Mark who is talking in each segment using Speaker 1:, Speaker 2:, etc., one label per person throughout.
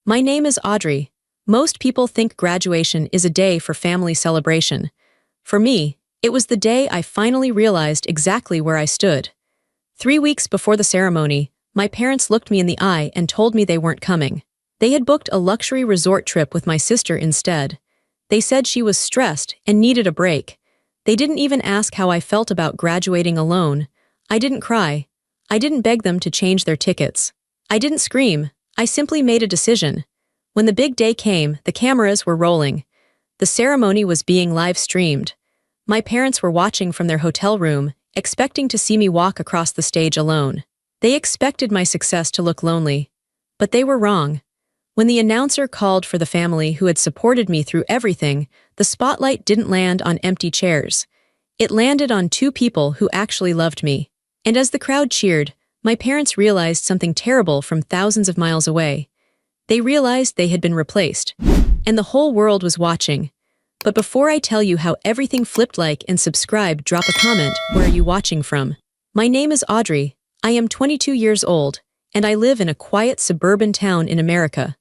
Speaker 1: My name is Audrey. Most people think graduation is a day for family celebration. For me, it was the day I finally realized exactly where I stood. 3 weeks before the ceremony, my parents looked me in the eye and told me they weren't coming. They had booked a luxury resort trip with my sister instead. They said she was stressed and needed a break. They didn't even ask how I felt about graduating alone. I didn't cry. I didn't beg them to change their tickets. I didn't scream. I simply made a decision. When the big day came, the cameras were rolling. The ceremony was being live-streamed. My parents were watching from their hotel room, expecting to see me walk across the stage alone. They expected my success to look lonely. But they were wrong. When the announcer called for the family who had supported me through everything, the spotlight didn't land on empty chairs. It landed on two people who actually loved me. And as the crowd cheered, my parents realized something terrible from thousands of miles away. They realized they had been replaced. And the whole world was watching. But before I tell you how everything flipped, like and subscribe, drop a comment. Where are you watching from? My name is Audrey. I am 22 years old, and I live in a quiet suburban town in America.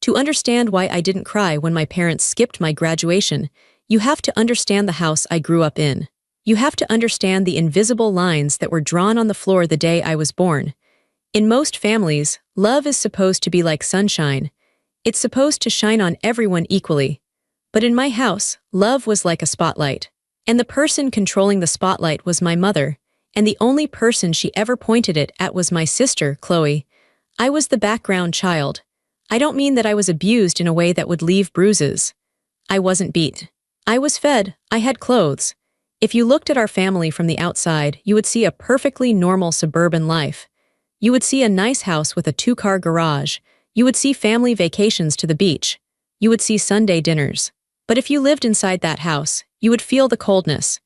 Speaker 1: To understand why I didn't cry when my parents skipped my graduation, you have to understand the house I grew up in. You have to understand the invisible lines that were drawn on the floor the day I was born. In most families, love is supposed to be like sunshine. It's supposed to shine on everyone equally. But in my house, love was like a spotlight. And the person controlling the spotlight was my mother, and the only person she ever pointed it at was my sister, Chloe. I was the background child. I don't mean that I was abused in a way that would leave bruises. I wasn't beat. I was fed. I had clothes. If you looked at our family from the outside, you would see a perfectly normal suburban life. You would see a nice house with a 2-car garage. You would see family vacations to the beach. You would see Sunday dinners. But if you lived inside that house, you would feel the coldness.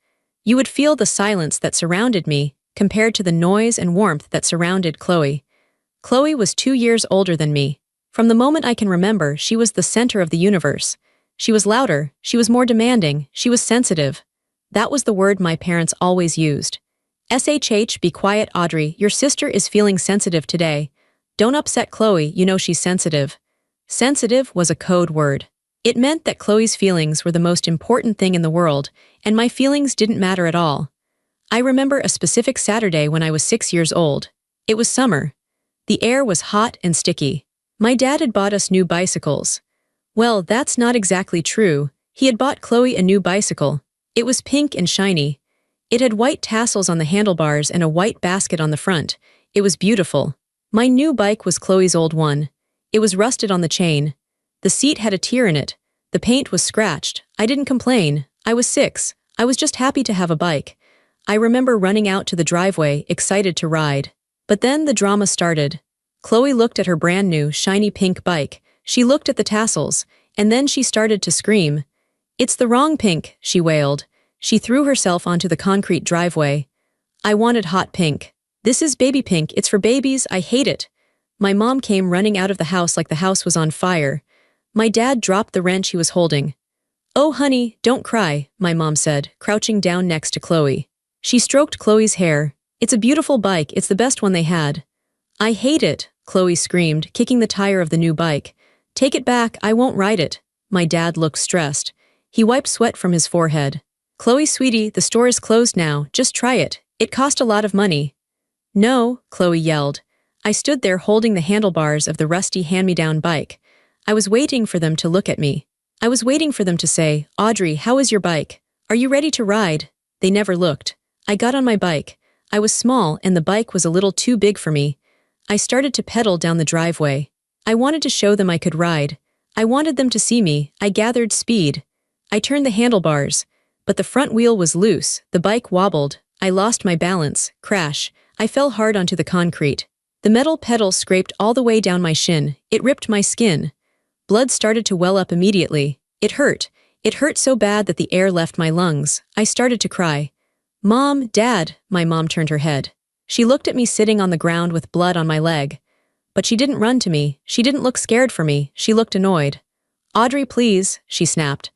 Speaker 1: You would feel the silence that surrounded me, compared to the noise and warmth that surrounded Chloe. Chloe was 2 years older than me. From the moment I can remember, she was the center of the universe. She was louder, she was more demanding, she was sensitive. That was the word my parents always used. SHH, be quiet, Audrey, your sister is feeling sensitive today. Don't upset Chloe, you know she's sensitive. Sensitive was a code word. It meant that Chloe's feelings were the most important thing in the world, and my feelings didn't matter at all. I remember a specific Saturday when I was 6 years old. It was summer. The air was hot and sticky. My dad had bought us new bicycles. Well, that's not exactly true. He had bought Chloe a new bicycle. It was pink and shiny. It had white tassels on the handlebars and a white basket on the front. It was beautiful. My new bike was Chloe's old one. It was rusted on the chain. The seat had a tear in it. The paint was scratched. I didn't complain. I was 6. I was just happy to have a bike. I remember running out to the driveway, excited to ride. But then the drama started. Chloe looked at her brand new, shiny pink bike. She looked at the tassels, and then she started to scream. "It's the wrong pink," she wailed. She threw herself onto the concrete driveway. "I wanted hot pink. This is baby pink. It's for babies. I hate it." My mom came running out of the house like the house was on fire. My dad dropped the wrench he was holding. "Oh, honey, don't cry," my mom said, crouching down next to Chloe. She stroked Chloe's hair. "It's a beautiful bike. It's the best one they had." "I hate it," Chloe screamed, kicking the tire of the new bike. "Take it back. I won't ride it." My dad looked stressed. He wiped sweat from his forehead. "Chloe, sweetie, the store is closed now. Just try it. It cost a lot of money." "No," Chloe yelled. I stood there holding the handlebars of the rusty hand-me-down bike. I was waiting for them to look at me. I was waiting for them to say, "Audrey, how is your bike? Are you ready to ride?" They never looked. I got on my bike. I was small and the bike was a little too big for me. I started to pedal down the driveway. I wanted to show them I could ride. I wanted them to see me. I gathered speed. I turned the handlebars, but the front wheel was loose. The bike wobbled. I lost my balance. Crash. I fell hard onto the concrete. The metal pedal scraped all the way down my shin. It ripped my skin. Blood started to well up immediately. It hurt. It hurt so bad that the air left my lungs. I started to cry. "Mom, Dad," my mom turned her head. She looked at me sitting on the ground with blood on my leg. But she didn't run to me. She didn't look scared for me. She looked annoyed. "Audrey, please," she snapped.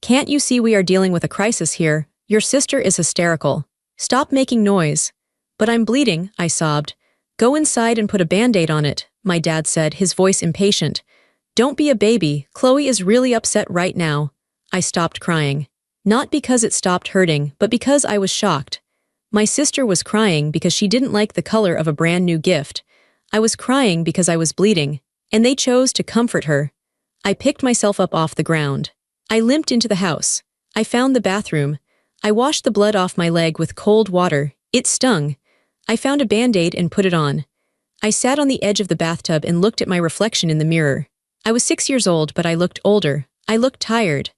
Speaker 1: "Can't you see we are dealing with a crisis here? Your sister is hysterical. Stop making noise." "But I'm bleeding," I sobbed. "Go inside and put a Band-Aid on it," my dad said, his voice impatient. "Don't be a baby, Chloe is really upset right now." I stopped crying. Not because it stopped hurting, but because I was shocked. My sister was crying because she didn't like the color of a brand new gift. I was crying because I was bleeding, and they chose to comfort her. I picked myself up off the ground. I limped into the house. I found the bathroom. I washed the blood off my leg with cold water. It stung. I found a Band-Aid and put it on. I sat on the edge of the bathtub and looked at my reflection in the mirror. I was 6 years old, but I looked older. I looked tired.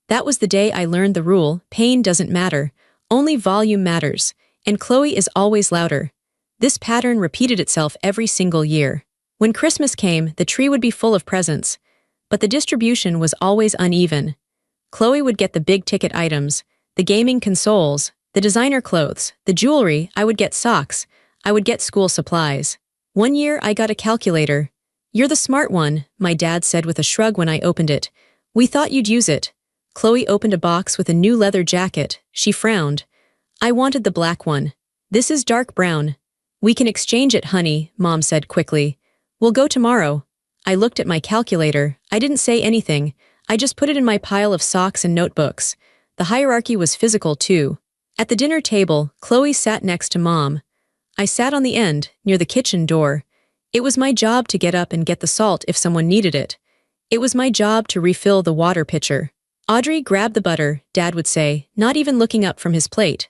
Speaker 1: That was the day I learned the rule: pain doesn't matter, only volume matters, and Chloe is always louder. This pattern repeated itself every single year. When Christmas came, the tree would be full of presents, but the distribution was always uneven. Chloe would get the big-ticket items, the gaming consoles, the designer clothes, the jewelry. I would get socks. I would get school supplies. One year I got a calculator. "You're the smart one," my dad said with a shrug when I opened it. "We thought you'd use it." Chloe opened a box with a new leather jacket. She frowned. "I wanted the black one. This is dark brown." "We can exchange it, honey," Mom said quickly. "We'll go tomorrow." I looked at my calculator. I didn't say anything. I just put it in my pile of socks and notebooks. The hierarchy was physical too. At the dinner table, Chloe sat next to Mom. I sat on the end, near the kitchen door. It was my job to get up and get the salt if someone needed it. It was my job to refill the water pitcher. "Audrey, grab the butter," Dad would say, not even looking up from his plate.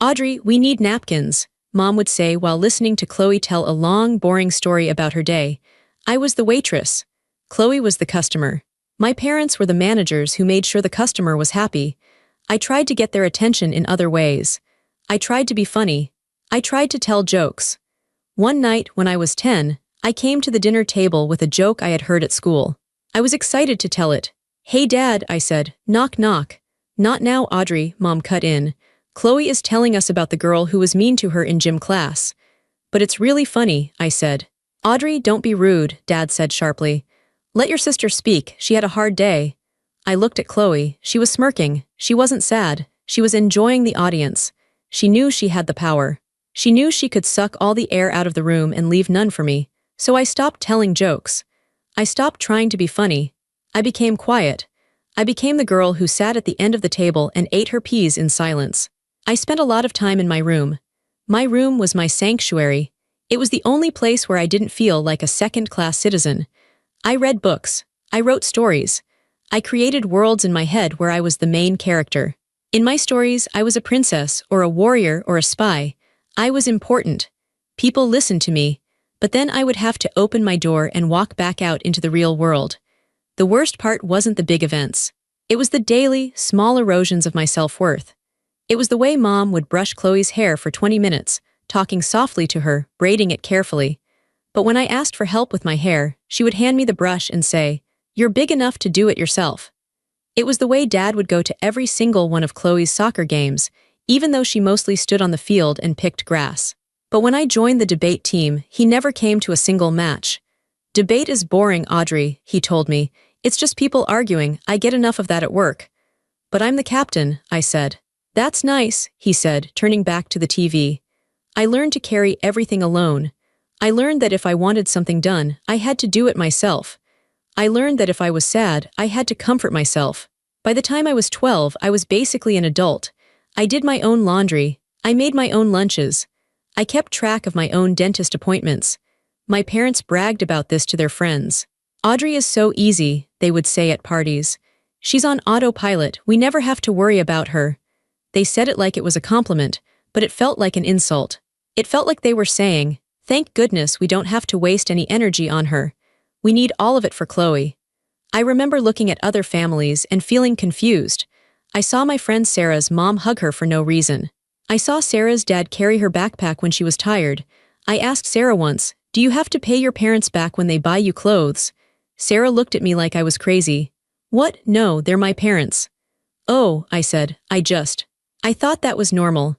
Speaker 1: "Audrey, we need napkins," Mom would say while listening to Chloe tell a long, boring story about her day. I was the waitress. Chloe was the customer. My parents were the managers who made sure the customer was happy. I tried to get their attention in other ways. I tried to be funny. I tried to tell jokes. One night, when I was 10, I came to the dinner table with a joke I had heard at school. I was excited to tell it. "Hey Dad," I said. "Knock knock." "Not now, Audrey," Mom cut in. "Chloe is telling us about the girl who was mean to her in gym class." "But it's really funny," I said. "Audrey, don't be rude," Dad said sharply. "Let your sister speak, she had a hard day." I looked at Chloe. She was smirking. She wasn't sad. She was enjoying the audience. She knew she had the power. She knew she could suck all the air out of the room and leave none for me. So I stopped telling jokes. I stopped trying to be funny. I became quiet. I became the girl who sat at the end of the table and ate her peas in silence. I spent a lot of time in my room. My room was my sanctuary. It was the only place where I didn't feel like a second-class citizen. I read books. I wrote stories. I created worlds in my head where I was the main character. In my stories, I was a princess, or a warrior, or a spy. I was important. People listened to me. But then I would have to open my door and walk back out into the real world. The worst part wasn't the big events. It was the daily, small erosions of my self-worth. It was the way Mom would brush Chloe's hair for 20 minutes, talking softly to her, braiding it carefully. But when I asked for help with my hair, she would hand me the brush and say, "You're big enough to do it yourself." It was the way Dad would go to every single one of Chloe's soccer games, even though she mostly stood on the field and picked grass. But when I joined the debate team, he never came to a single match. "Debate is boring, Audrey," he told me. "It's just people arguing. I get enough of that at work." "But I'm the captain," I said. "That's nice," he said, turning back to the TV. I learned to carry everything alone. I learned that if I wanted something done, I had to do it myself. I learned that if I was sad, I had to comfort myself. By the time I was 12, I was basically an adult. I did my own laundry. I made my own lunches. I kept track of my own dentist appointments. My parents bragged about this to their friends. "Audrey is so easy," they would say at parties. "She's on autopilot, we never have to worry about her." They said it like it was a compliment, but it felt like an insult. It felt like they were saying, "Thank goodness we don't have to waste any energy on her. We need all of it for Chloe." I remember looking at other families and feeling confused. I saw my friend Sarah's mom hug her for no reason. I saw Sarah's dad carry her backpack when she was tired. I asked Sarah once, "Do you have to pay your parents back when they buy you clothes?" Sarah looked at me like I was crazy. "What? No, they're my parents." "Oh," I said, I thought that was normal."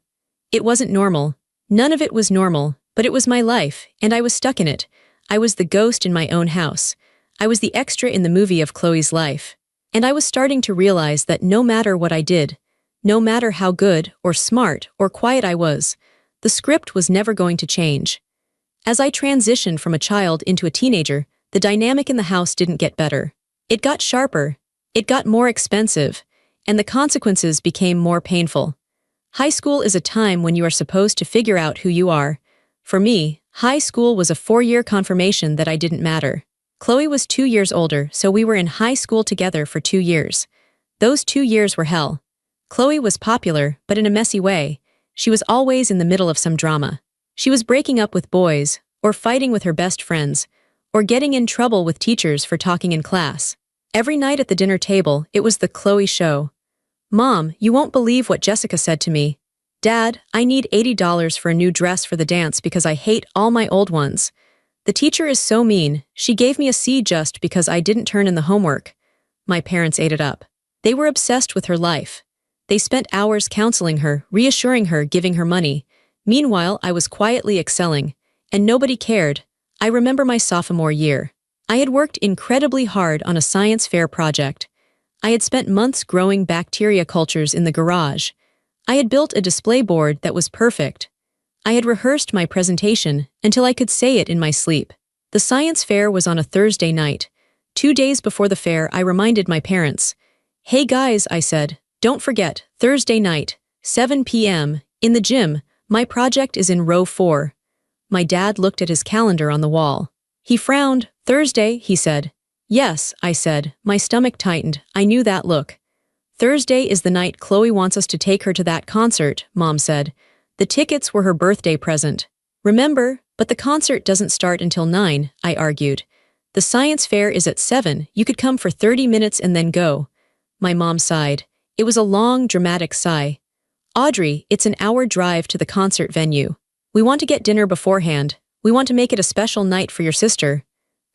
Speaker 1: It wasn't normal. None of it was normal, but it was my life, and I was stuck in it. I was the ghost in my own house. I was the extra in the movie of Chloe's life. And I was starting to realize that no matter what I did, no matter how good, or smart, or quiet I was, the script was never going to change. As I transitioned from a child into a teenager, the dynamic in the house didn't get better. It got sharper, it got more expensive, and the consequences became more painful. High school is a time when you are supposed to figure out who you are. For me, high school was a 4-year confirmation that I didn't matter. Chloe was 2 years older, so we were in high school together for 2 years. Those 2 years were hell. Chloe was popular, but in a messy way. She was always in the middle of some drama. She was breaking up with boys, or fighting with her best friends, or getting in trouble with teachers for talking in class. Every night at the dinner table, it was the Chloe show. "Mom, you won't believe what Jessica said to me. Dad, I need $80 for a new dress for the dance because I hate all my old ones. The teacher is so mean, she gave me a C just because I didn't turn in the homework." My parents ate it up. They were obsessed with her life. They spent hours counseling her, reassuring her, giving her money. Meanwhile, I was quietly excelling, and nobody cared. I remember my sophomore year. I had worked incredibly hard on a science fair project. I had spent months growing bacteria cultures in the garage. I had built a display board that was perfect. I had rehearsed my presentation until I could say it in my sleep. The science fair was on a Thursday night. 2 days before the fair, I reminded my parents. "Hey guys," I said, "don't forget, Thursday night, 7 p.m., in the gym, my project is in row 4. My dad looked at his calendar on the wall. He frowned. "Thursday," he said. "Yes," I said. My stomach tightened. I knew that look. "Thursday is the night Chloe wants us to take her to that concert," Mom said. "The tickets were her birthday present. Remember, but the concert doesn't start until 9, I argued. "The science fair is at 7, you could come for 30 minutes and then go." My mom sighed. It was a long, dramatic sigh. "Audrey, it's an hour drive to the concert venue. We want to get dinner beforehand. We want to make it a special night for your sister."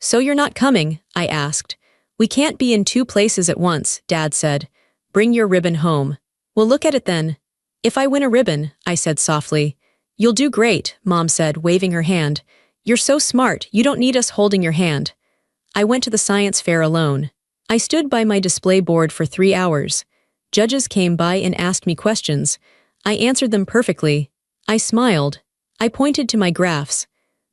Speaker 1: "So you're not coming?" I asked. "We can't be in 2 places at once," Dad said. "Bring your ribbon home. We'll look at it then." "If I win a ribbon," I said softly. "You'll do great," Mom said, waving her hand. "You're so smart, you don't need us holding your hand." I went to the science fair alone. I stood by my display board for 3 hours. Judges came by and asked me questions. I answered them perfectly. I smiled. I pointed to my graphs.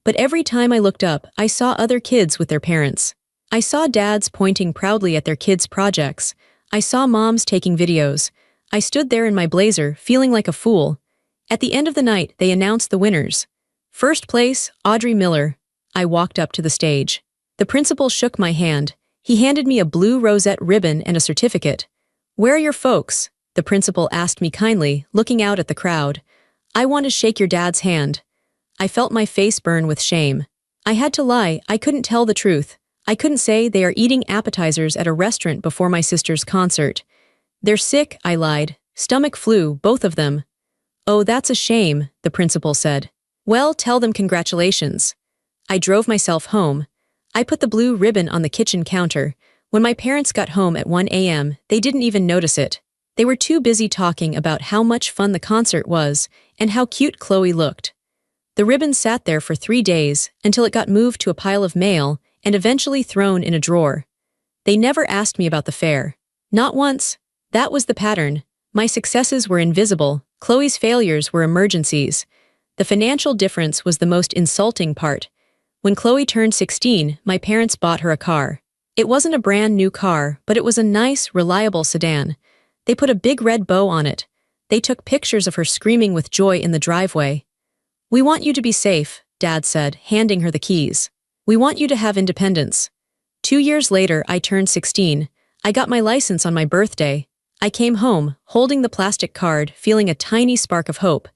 Speaker 1: But every time I looked up, I saw other kids with their parents. I saw dads pointing proudly at their kids' projects. I saw moms taking videos. I stood there in my blazer, feeling like a fool. At the end of the night, they announced the winners. First place, Audrey Miller. I walked up to the stage. The principal shook my hand. He handed me a blue rosette ribbon and a certificate. "Where are your folks?" the principal asked me kindly, looking out at the crowd. "I want to shake your dad's hand." I felt my face burn with shame. I had to lie. I couldn't tell the truth. I couldn't say they are eating appetizers at a restaurant before my sister's concert. "They're sick," I lied. "Stomach flu, both of them." "Oh, that's a shame," the principal said. "Well, tell them congratulations." I drove myself home. I put the blue ribbon on the kitchen counter. When my parents got home at 1 a.m., they didn't even notice it. They were too busy talking about how much fun the concert was and how cute Chloe looked. The ribbon sat there for 3 days until it got moved to a pile of mail and eventually thrown in a drawer. They never asked me about the fair. Not once. That was the pattern. My successes were invisible. Chloe's failures were emergencies. The financial difference was the most insulting part. When Chloe turned 16, my parents bought her a car. It wasn't a brand new car, but it was a nice, reliable sedan. They put a big red bow on it. They took pictures of her screaming with joy in the driveway. "We want you to be safe," Dad said, handing her the keys. "We want you to have independence." 2 years later, I turned 16. I got my license on my birthday. I came home, holding the plastic card, feeling a tiny spark of hope.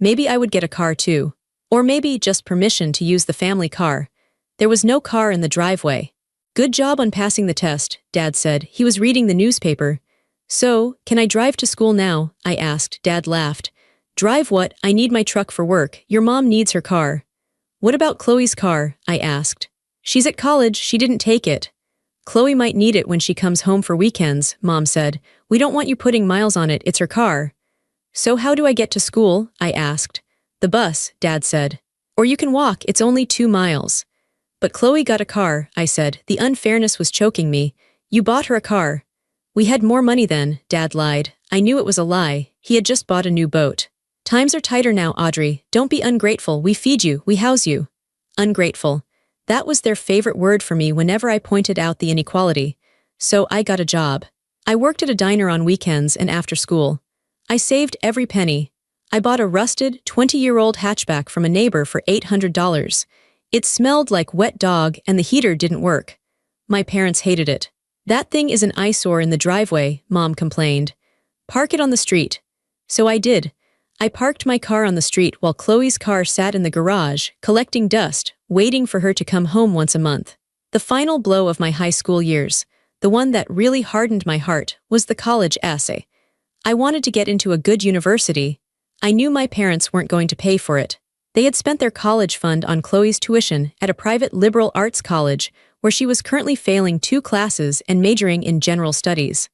Speaker 1: Maybe I would get a car too. Or maybe just permission to use the family car. There was no car in the driveway. "Good job on passing the test," Dad said. He was reading the newspaper. "So, can I drive to school now?" I asked. Dad laughed. "Drive what? I need my truck for work. Your mom needs her car." "What about Chloe's car?" I asked. "She's at college, she didn't take it." "Chloe might need it when she comes home for weekends," Mom said. "We don't want you putting miles on it, it's her car." "So how do I get to school?" I asked. "The bus," Dad said. "Or you can walk, it's only 2 miles." "But Chloe got a car," I said. The unfairness was choking me. "You bought her a car." "We had more money then," Dad lied. I knew it was a lie. He had just bought a new boat. "Times are tighter now, Audrey. Don't be ungrateful. We feed you, we house you." Ungrateful. That was their favorite word for me whenever I pointed out the inequality. So I got a job. I worked at a diner on weekends and after school. I saved every penny. I bought a rusted, 20-year-old hatchback from a neighbor for $800. It smelled like wet dog and the heater didn't work. My parents hated it. That thing is an eyesore in the driveway, Mom complained. Park it on the street. So I did. I parked my car on the street while Chloe's car sat in the garage, collecting dust, waiting for her to come home once a month. The final blow of my high school years, the one that really hardened my heart, was the college essay. I wanted to get into a good university. I knew my parents weren't going to pay for it. They had spent their college fund on Chloe's tuition at a private liberal arts college where she was currently failing 2 classes and majoring in general studies.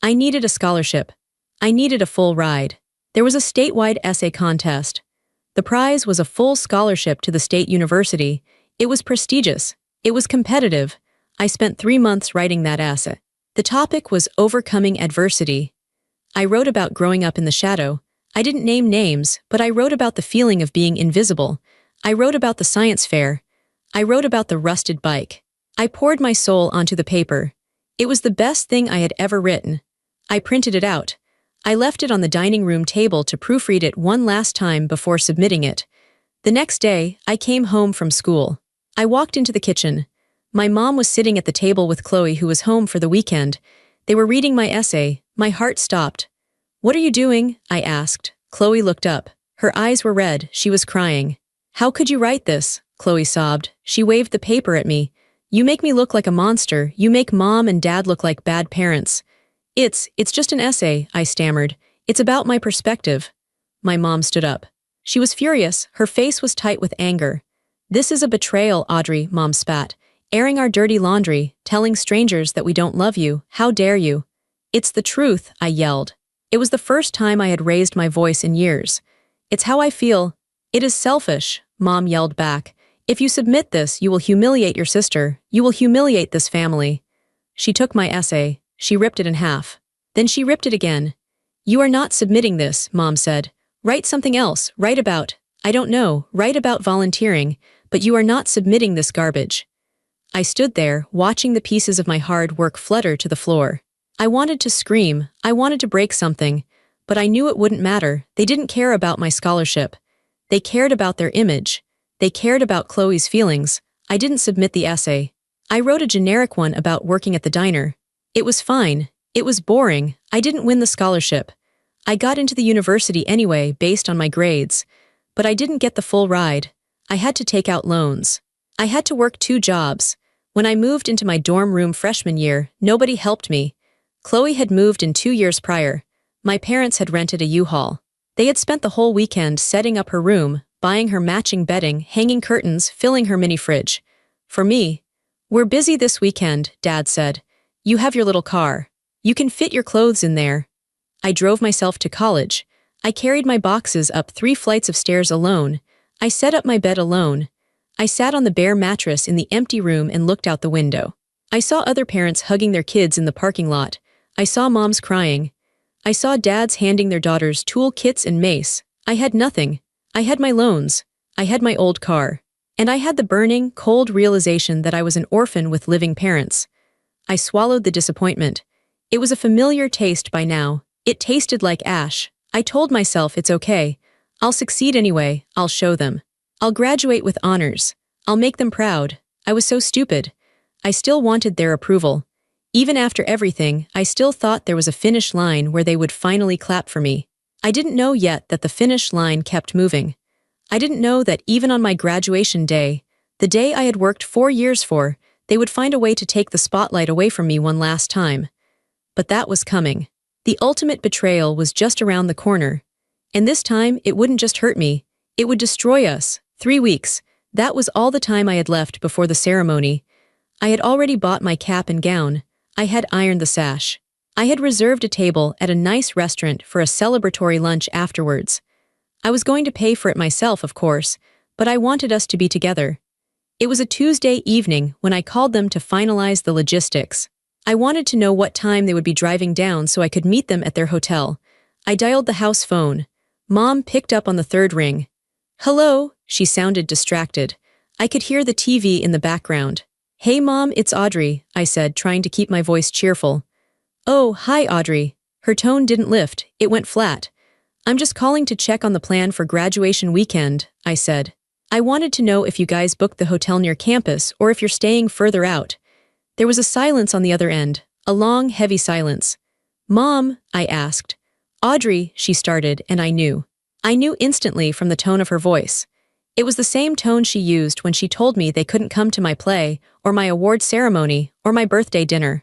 Speaker 1: I needed a scholarship. I needed a full ride. There was a statewide essay contest. The prize was a full scholarship to the state university. It was prestigious. It was competitive. I spent 3 months writing that essay. The topic was overcoming adversity. I wrote about growing up in the shadow. I didn't name names, but I wrote about the feeling of being invisible. I wrote about the science fair. I wrote about the rusted bike. I poured my soul onto the paper. It was the best thing I had ever written. I printed it out. I left it on the dining room table to proofread it one last time before submitting it. The next day, I came home from school. I walked into the kitchen. My mom was sitting at the table with Chloe, who was home for the weekend. They were reading my essay. My heart stopped. "What are you doing?" I asked. Chloe looked up. Her eyes were red. She was crying. "How could you write this?" Chloe sobbed. She waved the paper at me. "You make me look like a monster. You make Mom and Dad look like bad parents." It's just an essay," I stammered. "It's about my perspective." My mom stood up. She was furious. Her face was tight with anger. "This is a betrayal, Audrey," Mom spat. "Airing our dirty laundry, telling strangers that we don't love you. How dare you?" "It's the truth," I yelled. It was the first time I had raised my voice in years. "It's how I feel." "It is selfish," Mom yelled back. "If you submit this, you will humiliate your sister. You will humiliate this family." She took my essay. She ripped it in half. Then she ripped it again. "You are not submitting this," Mom said. "Write something else. Write about, I don't know, write about volunteering, but you are not submitting this garbage." I stood there, watching the pieces of my hard work flutter to the floor. I wanted to scream. I wanted to break something. But I knew it wouldn't matter. They didn't care about my scholarship. They cared about their image. They cared about Chloe's feelings. I didn't submit the essay. I wrote a generic one about working at the diner. It was fine. It was boring. I didn't win the scholarship. I got into the university anyway based on my grades. But I didn't get the full ride. I had to take out loans. I had to work 2 jobs. When I moved into my dorm room freshman year, nobody helped me. Chloe had moved in 2 years prior. My parents had rented a U-Haul. They had spent the whole weekend setting up her room, buying her matching bedding, hanging curtains, filling her mini fridge. For me, "We're busy this weekend," Dad said. "You have your little car. You can fit your clothes in there." I drove myself to college. I carried my boxes up 3 flights of stairs alone. I set up my bed alone. I sat on the bare mattress in the empty room and looked out the window. I saw other parents hugging their kids in the parking lot. I saw moms crying. I saw dads handing their daughters tool kits and mace. I had nothing. I had my loans. I had my old car. And I had the burning, cold realization that I was an orphan with living parents. I swallowed the disappointment. It was a familiar taste by now. It tasted like ash. I told myself it's okay. I'll succeed anyway. I'll show them. I'll graduate with honors. I'll make them proud. I was so stupid. I still wanted their approval. Even after everything, I still thought there was a finish line where they would finally clap for me. I didn't know yet that the finish line kept moving. I didn't know that even on my graduation day, the day I had worked 4 years for, they would find a way to take the spotlight away from me one last time. But that was coming. The ultimate betrayal was just around the corner. And this time, it wouldn't just hurt me. It would destroy us. 3 weeks. That was all the time I had left before the ceremony. I had already bought my cap and gown. I had ironed the sash. I had reserved a table at a nice restaurant for a celebratory lunch afterwards. I was going to pay for it myself, of course, but I wanted us to be together. It was a Tuesday evening when I called them to finalize the logistics. I wanted to know what time they would be driving down so I could meet them at their hotel. I dialed the house phone. Mom picked up on the 3rd ring. "Hello," she sounded distracted. I could hear the TV in the background. "Hey Mom, it's Audrey," I said, trying to keep my voice cheerful. "Oh, hi Audrey." Her tone didn't lift, it went flat. "I'm just calling to check on the plan for graduation weekend," I said. "I wanted to know if you guys booked the hotel near campus or if you're staying further out." There was a silence on the other end, a long, heavy silence. "Mom," I asked. "Audrey," she started, and I knew. I knew instantly from the tone of her voice. It was the same tone she used when she told me they couldn't come to my play, or my award ceremony, or my birthday dinner.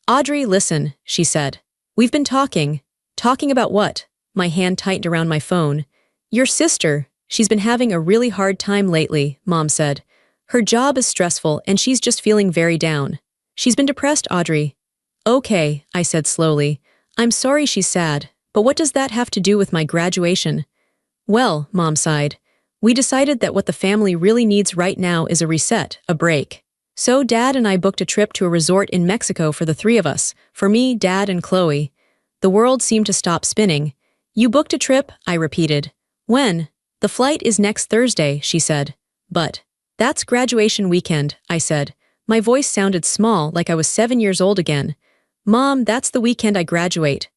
Speaker 1: "Audrey, listen," she said. "We've been talking." "Talking about what?" My hand tightened around my phone. "Your sister. She's been having a really hard time lately," Mom said. "Her job is stressful and she's just feeling very down. She's been depressed, Audrey." "Okay," I said slowly. "I'm sorry she's sad, but what does that have to do with my graduation?" "Well," Mom sighed, "we decided that what the family really needs right now is a reset, a break. So Dad and I booked a trip to a resort in Mexico for the three of us, for me, Dad, and Chloe." The world seemed to stop spinning. "You booked a trip?" I repeated. "When?" "The flight is next Thursday," she said. "But that's graduation weekend," I said. My voice sounded small, like I was 7 years old again. "Mom, that's the weekend I graduate."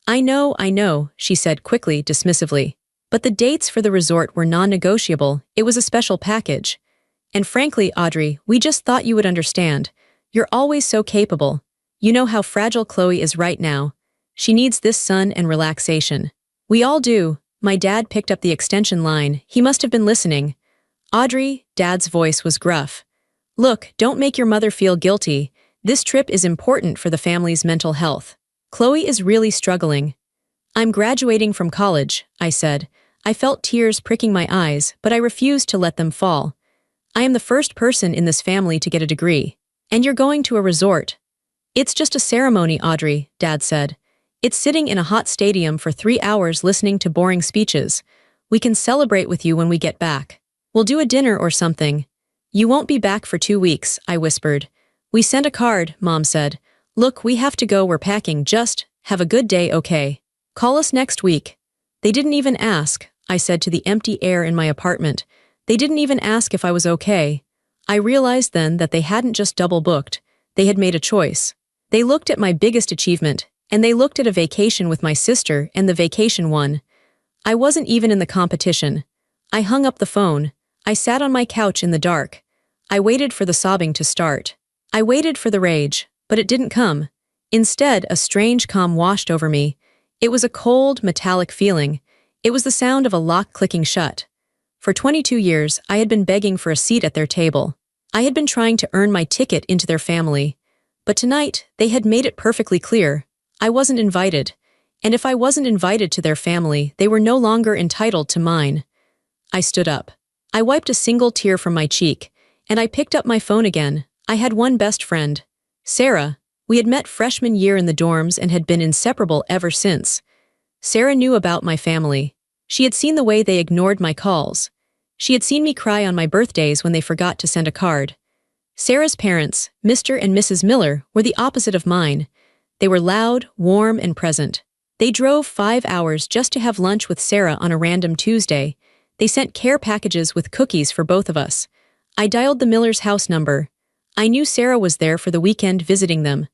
Speaker 1: I know," she said quickly, dismissively. But the dates for the resort were non-negotiable. It was a special package. "And frankly, Audrey, we just thought you would understand. You're always so capable. You know how fragile Chloe is right now. She needs this sun and relaxation." "We all do." My dad picked up the extension line. He must have been listening. "Audrey," Dad's voice was gruff. "Look, don't make your mother feel guilty. This trip is important for the family's mental health. Chloe is really struggling." "I'm graduating from college," I said. I felt tears pricking my eyes, but I refused to let them fall. "I am the first person in this family to get a degree. And you're going to a resort." "It's just a ceremony, Audrey," Dad said. "It's sitting in a hot stadium for 3 hours listening to boring speeches. We can celebrate with you when we get back. We'll do a dinner or something." "You won't be back for 2 weeks," I whispered. "We sent a card," Mom said. "Look, we have to go, we're packing, just have a good day, okay? Call us next week." "They didn't even ask," I said to the empty air in my apartment. "They didn't even ask if I was okay." I realized then that they hadn't just double-booked, they had made a choice. They looked at my biggest achievement, and they looked at a vacation with my sister, and the vacation won. I wasn't even in the competition. I hung up the phone. I sat on my couch in the dark. I waited for the sobbing to start. I waited for the rage, but it didn't come. Instead, a strange calm washed over me. It was a cold, metallic feeling. It was the sound of a lock clicking shut. For 22 years, I had been begging for a seat at their table. I had been trying to earn my ticket into their family. But tonight, they had made it perfectly clear. I wasn't invited. And if I wasn't invited to their family, they were no longer entitled to mine. I stood up. I wiped a single tear from my cheek, and I picked up my phone again. I had one best friend, Sarah. We had met freshman year in the dorms and had been inseparable ever since. Sarah knew about my family. She had seen the way they ignored my calls. She had seen me cry on my birthdays when they forgot to send a card. Sarah's parents, Mr. and Mrs. Miller, were the opposite of mine. They were loud, warm, and present. They drove 5 hours just to have lunch with Sarah on a random Tuesday. They sent care packages with cookies for both of us. I dialed the Miller's house number. I knew Sarah was there for the weekend visiting them.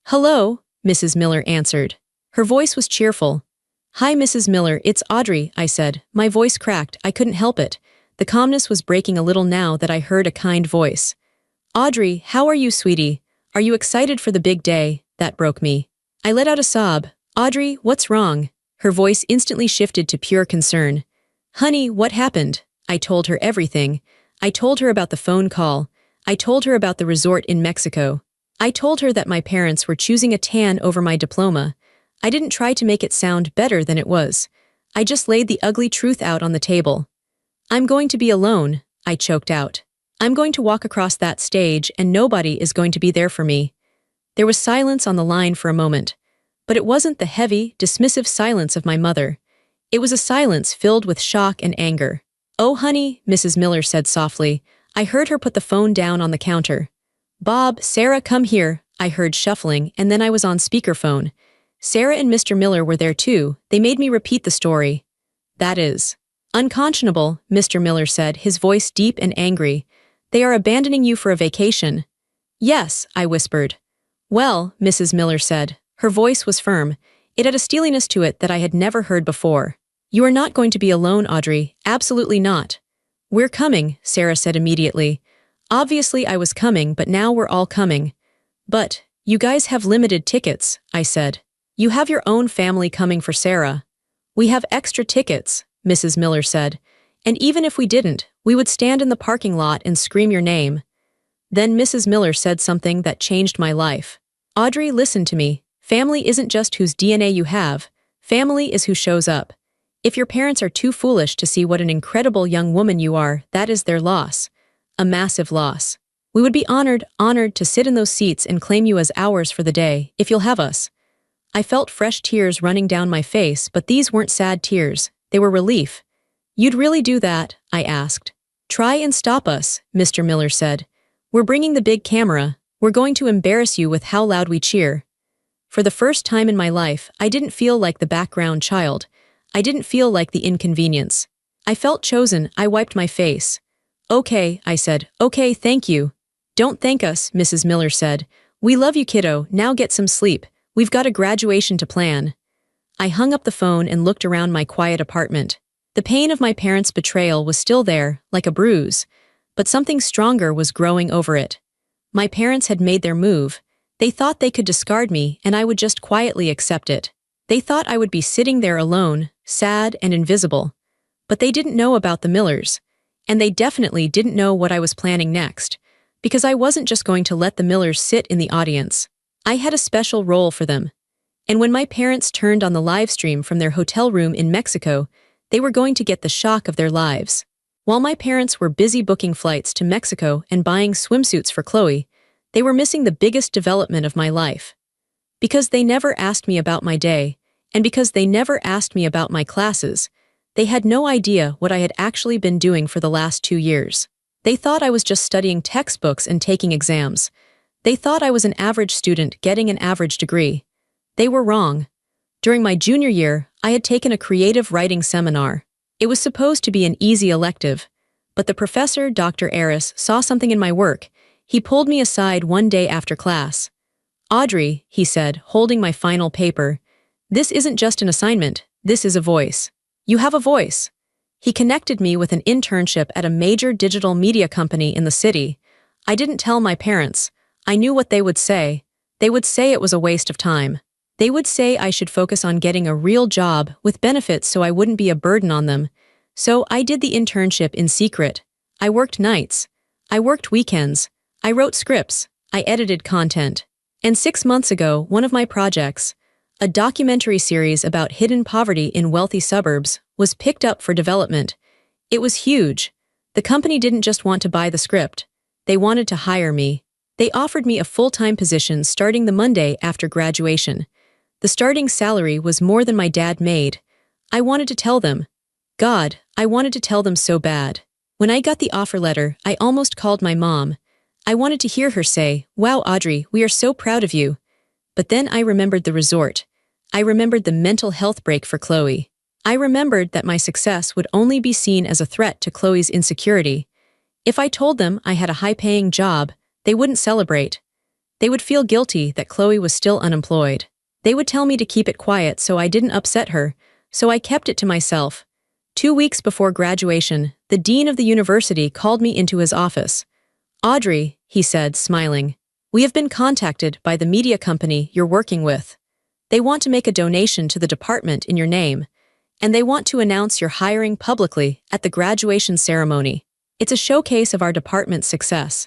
Speaker 1: "Hello," Mrs. Miller answered. Her voice was cheerful. "Hi, Mrs. Miller, it's Audrey," I said. My voice cracked, I couldn't help it. The calmness was breaking a little now that I heard a kind voice. "Audrey, how are you, sweetie? Are you excited for the big day?" That broke me. I let out a sob. "Audrey, what's wrong?" Her voice instantly shifted to pure concern. "Honey, what happened?" I told her everything. I told her about the phone call. I told her about the resort in Mexico. I told her that my parents were choosing a tan over my diploma. I didn't try to make it sound better than it was. I just laid the ugly truth out on the table. "I'm going to be alone," I choked out. "I'm going to walk across that stage and nobody is going to be there for me." There was silence on the line for a moment. But it wasn't the heavy, dismissive silence of my mother. It was a silence filled with shock and anger. "Oh, honey," Mrs. Miller said softly. I heard her put the phone down on the counter. "Bob, Sarah, come here," I heard shuffling, and then I was on speakerphone. Sarah and Mr. Miller were there too. They made me repeat the story. "That is unconscionable," Mr. Miller said, his voice deep and angry. They are abandoning you for a vacation." "Yes," I whispered. "Well," Mrs. Miller said. Her voice was firm. It had a steeliness to it that I had never heard before. "You are not going to be alone, Audrey. Absolutely not." "We're coming," Sarah said immediately. Obviously I was coming, but now we're all coming. "But, you guys have limited tickets," I said. "You have your own family coming for Sarah." "We have extra tickets," Mrs. Miller said. "And even if we didn't, we would stand in the parking lot and scream your name." Then Mrs. Miller said something that changed my life. "Audrey, listen to me. Family isn't just whose DNA you have. Family is who shows up. If your parents are too foolish to see what an incredible young woman you are, that is their loss. A massive loss. We would be honored to sit in those seats and claim you as ours for the day, if you'll have us." I felt fresh tears running down my face, but these weren't sad tears. They were relief. "You'd really do that?" I asked. "Try and stop us," Mr. Miller said. "We're bringing the big camera. We're going to embarrass you with how loud we cheer." For the first time in my life, I didn't feel like the background child. I didn't feel like the inconvenience. I felt chosen. I wiped my face. "Okay," I said. "Okay, thank you." "Don't thank us," Mrs. Miller said. "We love you, kiddo. Now get some sleep. We've got a graduation to plan." I hung up the phone and looked around my quiet apartment. The pain of my parents' betrayal was still there, like a bruise, but something stronger was growing over it. My parents had made their move. They thought they could discard me and I would just quietly accept it. They thought I would be sitting there alone, sad and invisible. But they didn't know about the Millers. And they definitely didn't know what I was planning next, because I wasn't just going to let the Millers sit in the audience. I had a special role for them. And when my parents turned on the live stream from their hotel room in Mexico, they were going to get the shock of their lives. While my parents were busy booking flights to Mexico and buying swimsuits for Chloe, they were missing the biggest development of my life. Because they never asked me about my day, and because they never asked me about my classes, they had no idea what I had actually been doing for the last 2 years. They thought I was just studying textbooks and taking exams. They thought I was an average student getting an average degree. They were wrong. During my junior year, I had taken a creative writing seminar. It was supposed to be an easy elective, but the professor, Dr. Aris, saw something in my work. He pulled me aside one day after class. "Audrey," he said, holding my final paper, "this isn't just an assignment, this is a voice. You have a voice." He connected me with an internship at a major digital media company in the city. I didn't tell my parents. I knew what they would say. They would say it was a waste of time. They would say I should focus on getting a real job with benefits so I wouldn't be a burden on them. So I did the internship in secret. I worked nights. I worked weekends. I wrote scripts. I edited content. And 6 months ago, one of my projects, a documentary series about hidden poverty in wealthy suburbs, was picked up for development. It was huge. The company didn't just want to buy the script. They wanted to hire me. They offered me a full-time position starting the Monday after graduation. The starting salary was more than my dad made. I wanted to tell them. God, I wanted to tell them so bad. When I got the offer letter, I almost called my mom. I wanted to hear her say, "Wow, Audrey, we are so proud of you." But then I remembered the resort. I remembered the mental health break for Chloe. I remembered that my success would only be seen as a threat to Chloe's insecurity. If I told them I had a high-paying job, they wouldn't celebrate. They would feel guilty that Chloe was still unemployed. They would tell me to keep it quiet so I didn't upset her, so I kept it to myself. 2 weeks before graduation, the dean of the university called me into his office. "Audrey," he said, smiling, "we have been contacted by the media company you're working with. They want to make a donation to the department in your name, and they want to announce your hiring publicly at the graduation ceremony. It's a showcase of our department's success."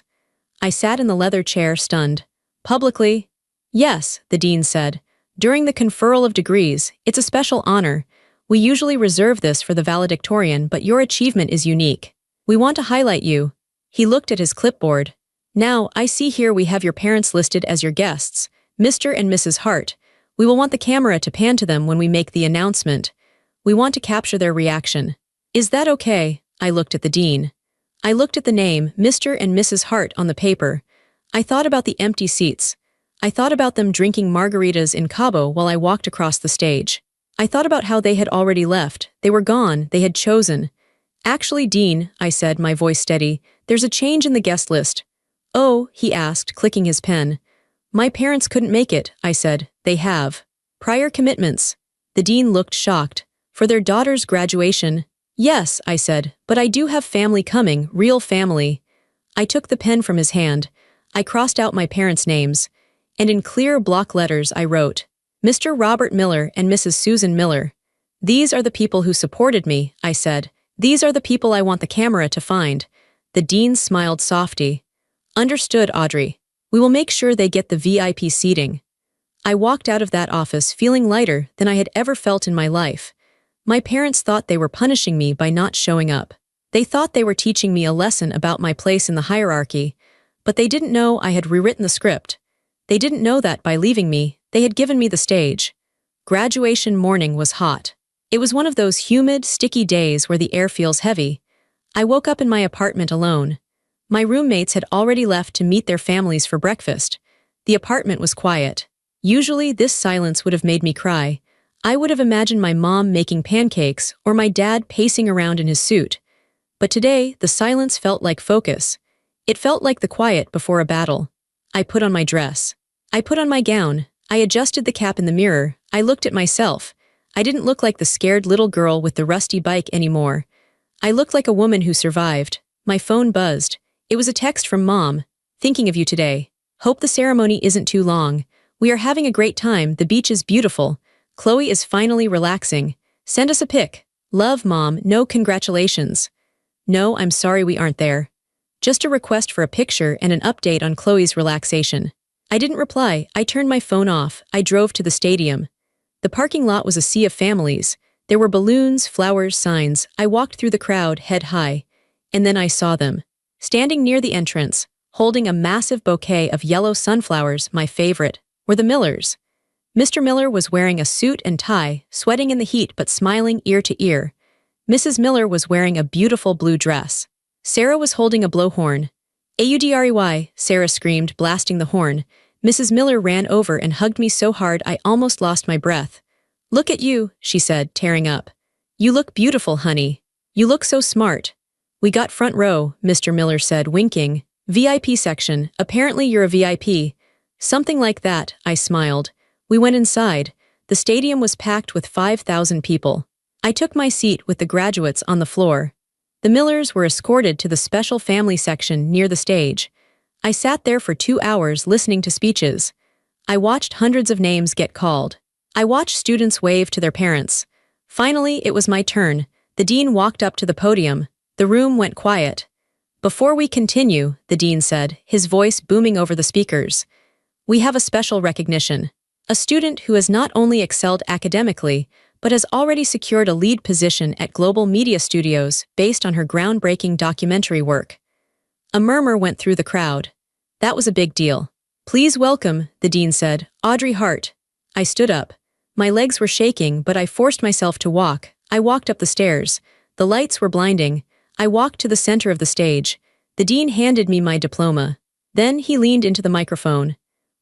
Speaker 1: I sat in the leather chair, stunned. "Publicly?" "Yes," the dean said. "During the conferral of degrees, it's a special honor. We usually reserve this for the valedictorian, but your achievement is unique. We want to highlight you." He looked at his clipboard. "Now, I see here we have your parents listed as your guests, Mr. and Mrs. Hart. We will want the camera to pan to them when we make the announcement. We want to capture their reaction. Is that okay?" I looked at the dean. I looked at the name, Mr. and Mrs. Hart, on the paper. I thought about the empty seats. I thought about them drinking margaritas in Cabo while I walked across the stage. I thought about how they had already left. They were gone. They had chosen. "Actually, Dean," I said, my voice steady, "There's a change in the guest list." "Oh," he asked, clicking his pen. "My parents couldn't make it," I said. "They have prior commitments." The dean looked shocked. "For their daughter's graduation?" "Yes," I said, "but I do have family coming, real family." I took the pen from his hand. I crossed out my parents' names, and in clear block letters I wrote, "Mr. Robert Miller and Mrs. Susan Miller. These are the people who supported me," I said. "These are the people I want the camera to find." The dean smiled softly. "Understood, Audrey. We will make sure they get the VIP seating." I walked out of that office feeling lighter than I had ever felt in my life. My parents thought they were punishing me by not showing up. They thought they were teaching me a lesson about my place in the hierarchy, but they didn't know I had rewritten the script. They didn't know that by leaving me, they had given me the stage. Graduation morning was hot. It was one of those humid, sticky days where the air feels heavy. I woke up in my apartment alone. My roommates had already left to meet their families for breakfast. The apartment was quiet. Usually, this silence would have made me cry. I would have imagined my mom making pancakes or my dad pacing around in his suit. But today, the silence felt like focus. It felt like the quiet before a battle. I put on my dress. I put on my gown. I adjusted the cap in the mirror. I looked at myself. I didn't look like the scared little girl with the rusty bike anymore. I looked like a woman who survived. My phone buzzed. It was a text from Mom. "Thinking of you today. Hope the ceremony isn't too long. We are having a great time. The beach is beautiful. Chloe is finally relaxing. Send us a pic. Love, Mom. No congratulations." "No, I'm sorry we aren't there. Just a request for a picture and an update on Chloe's relaxation." I didn't reply. I turned my phone off. I drove to the stadium. The parking lot was a sea of families. There were balloons, flowers, signs. I walked through the crowd, head high. And then I saw them. Standing near the entrance, holding a massive bouquet of yellow sunflowers, my favorite, were the Millers. Mr. Miller was wearing a suit and tie, sweating in the heat but smiling ear to ear. Mrs. Miller was wearing a beautiful blue dress. Sarah was holding a blowhorn. "Audrey," Sarah screamed, blasting the horn. Mrs. Miller ran over and hugged me so hard I almost lost my breath. "Look at you," she said, tearing up. "You look beautiful, honey. You look so smart." "We got front row," Mr. Miller said, winking. "VIP section. Apparently you're a VIP." "Something like that," I smiled. We went inside. The stadium was packed with 5,000 people. I took my seat with the graduates on the floor. The Millers were escorted to the special family section near the stage. I sat there for 2 hours listening to speeches. I watched hundreds of names get called. I watched students wave to their parents. Finally, it was my turn. The dean walked up to the podium. The room went quiet. "Before we continue," the dean said, his voice booming over the speakers, "we have a special recognition. A student who has not only excelled academically, but has already secured a lead position at Global Media Studios based on her groundbreaking documentary work." A murmur went through the crowd. That was a big deal. "Please welcome," the dean said, "Audrey Hart." I stood up. My legs were shaking, but I forced myself to walk. I walked up the stairs. The lights were blinding. I walked to the center of the stage. The dean handed me my diploma. Then he leaned into the microphone.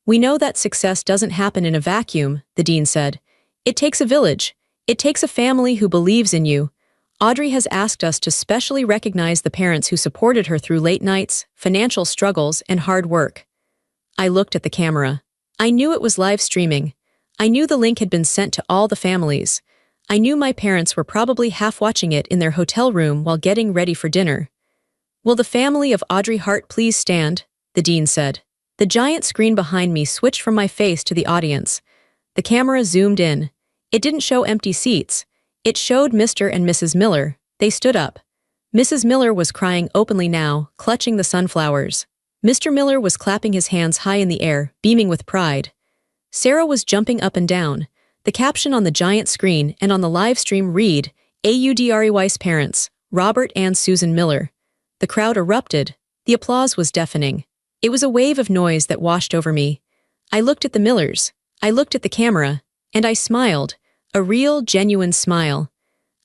Speaker 1: "We know that success doesn't happen in a vacuum," the dean said. "It takes a village. It takes a family who believes in you. Audrey has asked us to specially recognize the parents who supported her through late nights, financial struggles, and hard work." I looked at the camera. I knew it was live streaming. I knew the link had been sent to all the families. I knew my parents were probably half watching it in their hotel room while getting ready for dinner. "Will the family of Audrey Hart please stand?" the dean said. The giant screen behind me switched from my face to the audience. The camera zoomed in. It didn't show empty seats. It showed Mr. and Mrs. Miller. They stood up. Mrs. Miller was crying openly now, clutching the sunflowers. Mr. Miller was clapping his hands high in the air, beaming with pride. Sarah was jumping up and down. The caption on the giant screen and on the live stream read, "Audrey's parents, Robert and Susan Miller." The crowd erupted. The applause was deafening. It was a wave of noise that washed over me. I looked at the Millers. I looked at the camera. And I smiled. A real, genuine smile.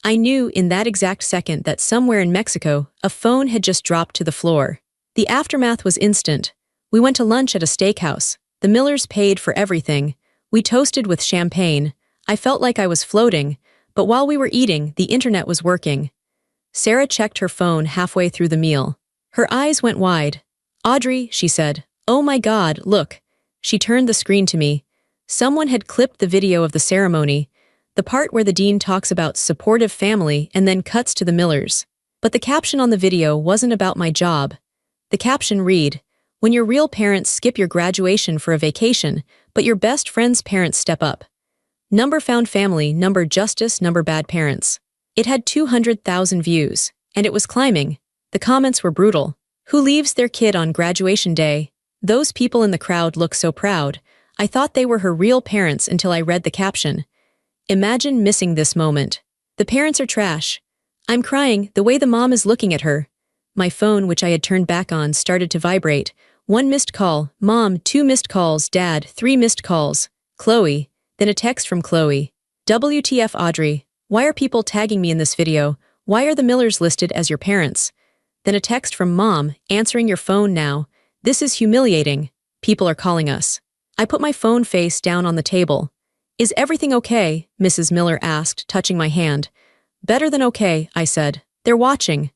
Speaker 1: I knew in that exact second that somewhere in Mexico, a phone had just dropped to the floor. The aftermath was instant. We went to lunch at a steakhouse. The Millers paid for everything. We toasted with champagne. I felt like I was floating, but while we were eating, the internet was working. Sarah checked her phone halfway through the meal. Her eyes went wide. "Audrey," she said. "Oh my God, look." She turned the screen to me. Someone had clipped the video of the ceremony, the part where the dean talks about supportive family and then cuts to the Millers. But the caption on the video wasn't about my job. The caption read, "When your real parents skip your graduation for a vacation, but your best friend's parents step up. Number found family, number justice, number bad parents." It had 200,000 views, and it was climbing. The comments were brutal. "Who leaves their kid on graduation day? Those people in the crowd look so proud. I thought they were her real parents until I read the caption. Imagine missing this moment. The parents are trash. I'm crying, the way the mom is looking at her." My phone, which I had turned back on, started to vibrate. 1 missed call, Mom, 2 missed calls, Dad, 3 missed calls, Chloe, then a text from Chloe. "WTF, Audrey? Why are people tagging me in this video? Why are the Millers listed as your parents?" Then a text from Mom, "Answering your phone now. This is humiliating. People are calling us." I put my phone face down on the table. "Is everything okay?" Mrs. Miller asked, touching my hand. "Better than okay," I said. "They're watching."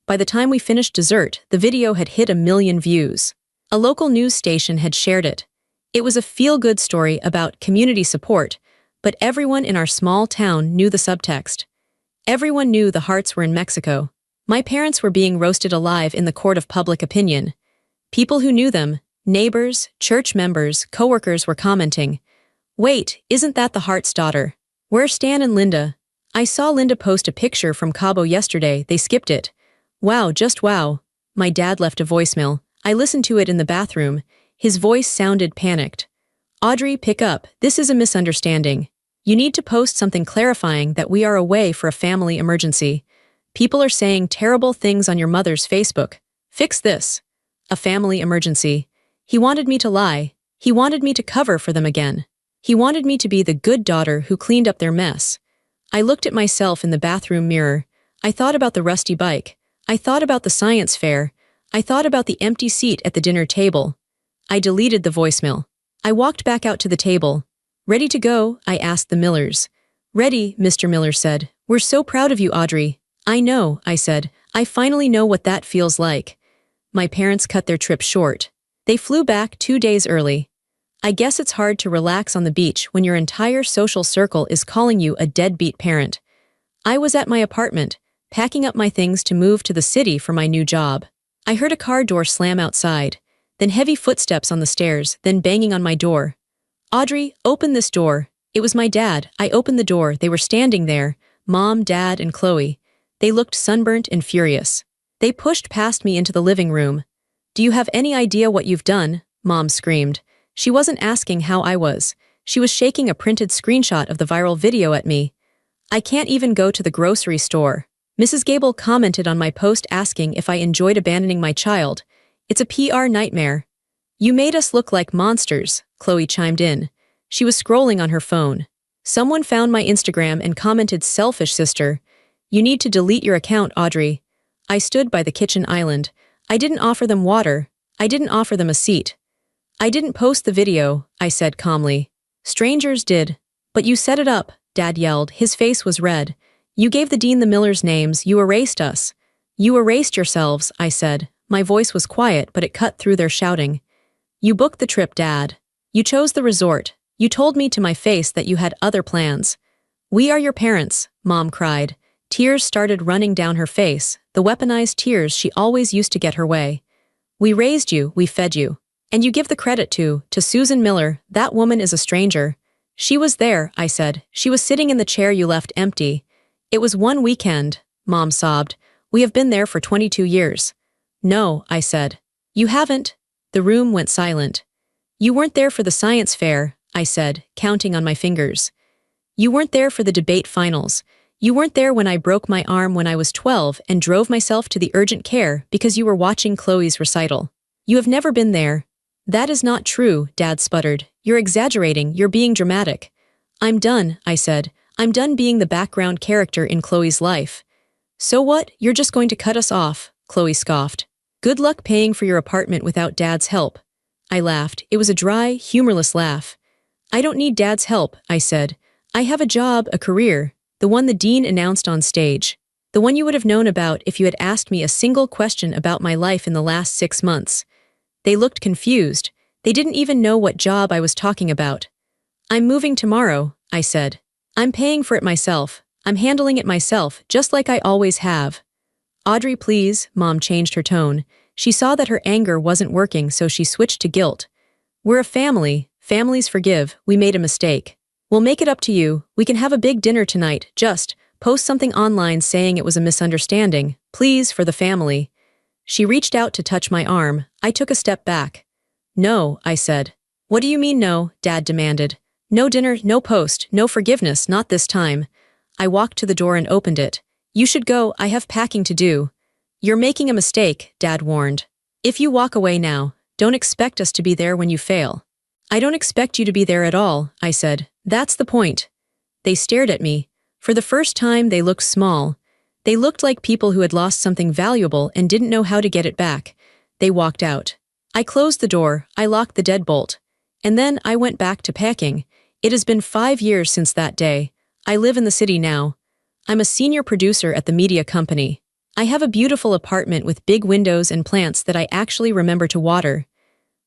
Speaker 1: By the time we finished dessert, the video had hit 1 million views. A local news station had shared it. It was a feel-good story about community support, but everyone in our small town knew the subtext. Everyone knew the Harts were in Mexico. My parents were being roasted alive in the court of public opinion. People who knew them, neighbors, church members, coworkers, were commenting, "Wait, isn't that the Hart's daughter? Where's Stan and Linda? I saw Linda post a picture from Cabo yesterday, they skipped it. Wow, just wow." My dad left a voicemail. I listened to it in the bathroom. His voice sounded panicked. "Audrey, pick up. This is a misunderstanding. You need to post something clarifying that we are away for a family emergency. People are saying terrible things on your mother's Facebook. Fix this." A family emergency. He wanted me to lie. He wanted me to cover for them again. He wanted me to be the good daughter who cleaned up their mess. I looked at myself in the bathroom mirror. I thought about the rusty bike. I thought about the science fair. I thought about the empty seat at the dinner table. I deleted the voicemail. I walked back out to the table. "Ready to go?" I asked the Millers. "Ready," Mr. Miller said. "We're so proud of you, Audrey." "I know," I said. "I finally know what that feels like." My parents cut their trip short. They flew back 2 days early. I guess it's hard to relax on the beach when your entire social circle is calling you a deadbeat parent. I was at my apartment, packing up my things to move to the city for my new job. I heard a car door slam outside, then heavy footsteps on the stairs, then banging on my door. "Audrey, open this door." It was my dad. I opened the door. They were standing there, Mom, Dad, and Chloe. They looked sunburnt and furious. They pushed past me into the living room. "Do you have any idea what you've done?" Mom screamed. She wasn't asking how I was. She was shaking a printed screenshot of the viral video at me. "I can't even go to the grocery store." Mrs. Gable commented on my post asking if I enjoyed abandoning my child. "It's a PR nightmare." "You made us look like monsters," Chloe chimed in. She was scrolling on her phone. Someone found my Instagram and commented, "Selfish sister. You need to delete your account, Audrey." I stood by the kitchen island. I didn't offer them water. I didn't offer them a seat. "I didn't post the video," I said calmly. "Strangers did." "But you set it up," Dad yelled. His face was red. "You gave the dean the Millers' names. You erased us." "You erased yourselves," I said. My voice was quiet, but it cut through their shouting. "You booked the trip, Dad. You chose the resort. You told me to my face that you had other plans." "We are your parents," Mom cried. Tears started running down her face, the weaponized tears she always used to get her way. "We raised you, we fed you. And you give the credit to Susan Miller. That woman is a stranger." "She was there," I said. "She was sitting in the chair you left empty." "It was one weekend," Mom sobbed. "We have been there for 22 years. "No," I said. "You haven't." The room went silent. "You weren't there for the science fair," I said, counting on my fingers. "You weren't there for the debate finals. You weren't there when I broke my arm when I was 12 and drove myself to the urgent care because you were watching Chloe's recital. You have never been there." "That is not true," Dad sputtered. "You're exaggerating, you're being dramatic." "I'm done," I said. "I'm done being the background character in Chloe's life." "So what? You're just going to cut us off," Chloe scoffed. "Good luck paying for your apartment without Dad's help." I laughed. It was a dry, humorless laugh. "I don't need Dad's help," I said. "I have a job, a career, the one the dean announced on stage." The one you would have known about if you had asked me a single question about my life in the last 6 months. They looked confused. They didn't even know what job I was talking about. I'm moving tomorrow, I said. I'm paying for it myself. I'm handling it myself, just like I always have. Audrey, please, Mom changed her tone. She saw that her anger wasn't working, so she switched to guilt. We're a family. Families forgive. We made a mistake. We'll make it up to you. We can have a big dinner tonight. Just post something online saying it was a misunderstanding. Please, for the family. She reached out to touch my arm. I took a step back. No, I said. What do you mean no? Dad demanded. No dinner, no post, no forgiveness, not this time. I walked to the door and opened it. You should go, I have packing to do. You're making a mistake, Dad warned. If you walk away now, don't expect us to be there when you fail. I don't expect you to be there at all, I said. That's the point. They stared at me. For the first time, they looked small. They looked like people who had lost something valuable and didn't know how to get it back. They walked out. I closed the door, I locked the deadbolt. And then I went back to packing. It has been 5 years since that day. I live in the city now. I'm a senior producer at the media company. I have a beautiful apartment with big windows and plants that I actually remember to water.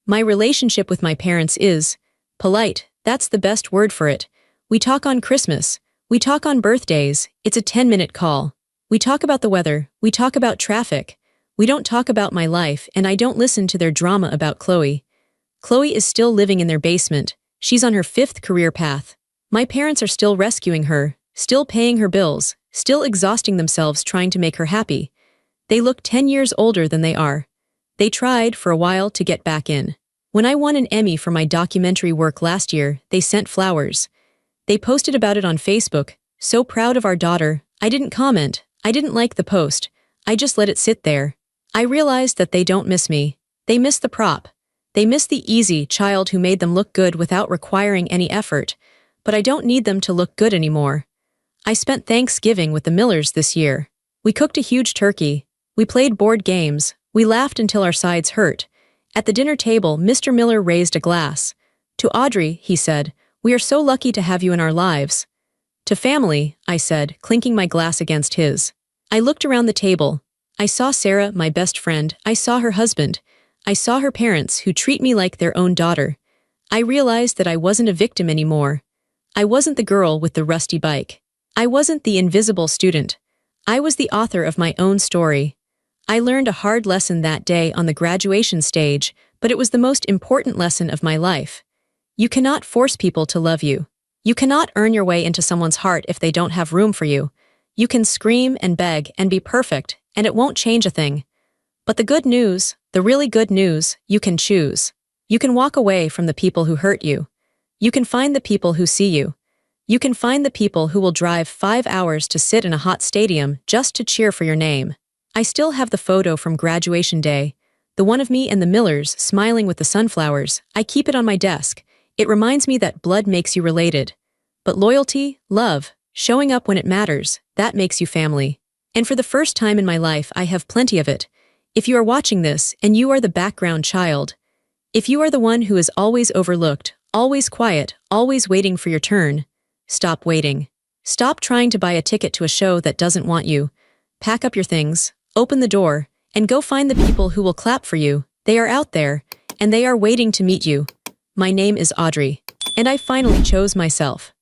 Speaker 1: My relationship with my parents is polite. That's the best word for it. We talk on Christmas. We talk on birthdays. It's a 10-minute call. We talk about the weather. We talk about traffic. We don't talk about my life, and I don't listen to their drama about Chloe. Chloe is still living in their basement. She's on her 5th career path. My parents are still rescuing her, still paying her bills, still exhausting themselves trying to make her happy. They look 10 years older than they are. They tried, for a while, to get back in. When I won an Emmy for my documentary work last year, they sent flowers. They posted about it on Facebook. So proud of our daughter. I didn't comment. I didn't like the post. I just let it sit there. I realized that they don't miss me. They miss the prop. They miss the easy child who made them look good without requiring any effort. But I don't need them to look good anymore. I spent Thanksgiving with the Millers this year. We cooked a huge turkey. We played board games. We laughed until our sides hurt. At the dinner table, Mr. Miller raised a glass. To Audrey, he said, we are so lucky to have you in our lives. To family, I said, clinking my glass against his. I looked around the table. I saw Sarah, my best friend. I saw her husband. I saw her parents, who treat me like their own daughter. I realized that I wasn't a victim anymore. I wasn't the girl with the rusty bike. I wasn't the invisible student. I was the author of my own story. I learned a hard lesson that day on the graduation stage, but it was the most important lesson of my life. You cannot force people to love you. You cannot earn your way into someone's heart if they don't have room for you. You can scream and beg and be perfect, and it won't change a thing. But the good news, the really good news, you can choose. You can walk away from the people who hurt you. You can find the people who see you. You can find the people who will drive 5 hours to sit in a hot stadium just to cheer for your name. I still have the photo from graduation day, the one of me and the Millers smiling with the sunflowers. I keep it on my desk. It reminds me that blood makes you related. But loyalty, love, showing up when it matters, that makes you family. And for the first time in my life, I have plenty of it. If you are watching this and you are the background child, if you are the one who is always overlooked, always quiet, always waiting for your turn, stop waiting. Stop trying to buy a ticket to a show that doesn't want you. Pack up your things, open the door, and go find the people who will clap for you. They are out there, and they are waiting to meet you. My name is Audrey, and I finally chose myself.